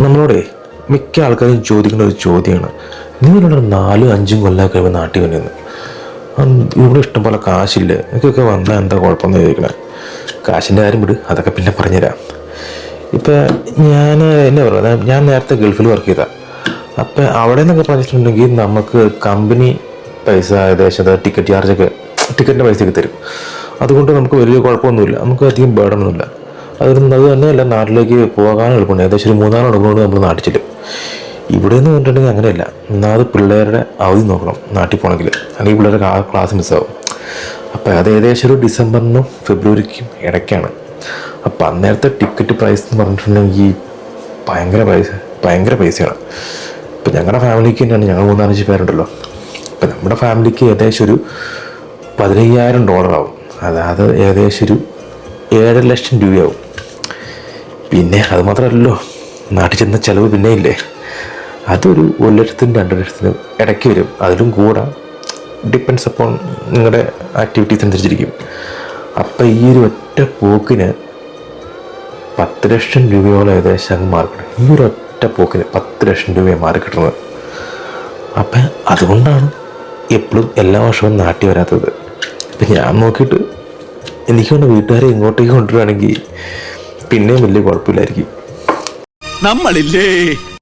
നമ്മളോടെ മിക്ക ആൾക്കാരും ചോദിക്കുന്ന ഒരു ചോദ്യമാണ്, നിങ്ങളിവിടെ 4-5 കൊല്ലം കഴിയുമ്പോൾ നാട്ടിൽ വന്നിരുന്നു, ഇവിടെ ഇഷ്ടംപോലെ കാശില്ലേ, എനിക്കൊക്കെ വന്നാൽ എന്താ കുഴപ്പമെന്ന് ചോദിക്കണേ. കാശിൻ്റെ കാര്യം വിട്, അതൊക്കെ പിന്നെ പറഞ്ഞുതരാം. ഇപ്പം ഞാൻ എന്നാ പറയുക, ഞാൻ നേരത്തെ ഗൾഫിൽ വർക്ക് ചെയ്തതാണ്. അപ്പം അവിടെ നിന്നൊക്കെ പറഞ്ഞിട്ടുണ്ടെങ്കിൽ നമുക്ക് കമ്പനി പൈസ ഏകദേശം ടിക്കറ്റ് ചാർജൊക്കെ, ടിക്കറ്റിൻ്റെ പൈസയൊക്കെ തരും. അതുകൊണ്ട് നമുക്ക് വലിയ കുഴപ്പമൊന്നുമില്ല, നമുക്ക് അധികം ബേഡനൊന്നുമില്ല. അത് തന്നെയല്ല, നാട്ടിലേക്ക് പോകാൻ എളുപ്പമുണ്ട്. ഏകദേശം ഒരു 3-4 മണിക്കൂറുകൊണ്ട് നമ്മൾ നാട്ടിൽ ചെല്ലും. ഇവിടെ നിന്ന് പറഞ്ഞിട്ടുണ്ടെങ്കിൽ അങ്ങനെയല്ല, ഒന്നാമത് പിള്ളേരുടെ അവധി നോക്കണം നാട്ടിൽ പോകണമെങ്കിൽ, അല്ലെങ്കിൽ പിള്ളേരുടെ ക്ലാസ് മിസ്സാവും. അപ്പോൾ അത് ഏകദേശം ഒരു ഡിസംബറിനും ഫെബ്രുവരിക്കും ഇടയ്ക്കാണ്. അപ്പം അന്നേരത്തെ ടിക്കറ്റ് പ്രൈസ് എന്ന് പറഞ്ഞിട്ടുണ്ടെങ്കിൽ ഭയങ്കര പൈസയാണ്. ഇപ്പം ഞങ്ങളുടെ ഫാമിലിക്ക് തന്നെയാണ്, ഞങ്ങൾ 3-4 പേരുണ്ടല്ലോ. അപ്പം നമ്മുടെ ഫാമിലിക്ക് ഏകദേശം ഒരു $15,000 ആവും. അതായത് ഏകദേശം ഒരു 7 ലക്ഷം രൂപയാവും. പിന്നെ അത് മാത്രമല്ലല്ലോ, നാട്ടിൽ ചെന്ന ചിലവ് പിന്നെ ഇല്ലേ, അതൊരു 1 ലക്ഷത്തിനും 2 ലക്ഷത്തിനും ഇടയ്ക്ക് വരും. അതിലും കൂടെ ഡിപ്പെൻഡ്സ് അപ്പോൺ നിങ്ങളുടെ ആക്ടിവിറ്റീസ് അനുസരിച്ചിരിക്കും. അപ്പം ഈ ഒരു ഒറ്റ പോക്കിന് 10 ലക്ഷം രൂപയോളം ഏകദേശം അങ്ങ് മാർക്കിടും. ഈ ഒരു ഒറ്റ പോക്കിന് 10 ലക്ഷം രൂപയാണ് മാറി കിട്ടുന്നത്. അപ്പം അതുകൊണ്ടാണ് എപ്പോഴും എല്ലാ വർഷവും നാട്ടിൽ വരാത്തത്. ഇപ്പം ഞാൻ നോക്കിയിട്ട് എനിക്ക് കൊണ്ട് വീട്ടുകാരെ ഇങ്ങോട്ടേക്ക് കൊണ്ടുവരികയാണെങ്കിൽ പിന്നെയും വലിയ കുഴപ്പമില്ലായിരിക്കും. നമ്മളില്ലേ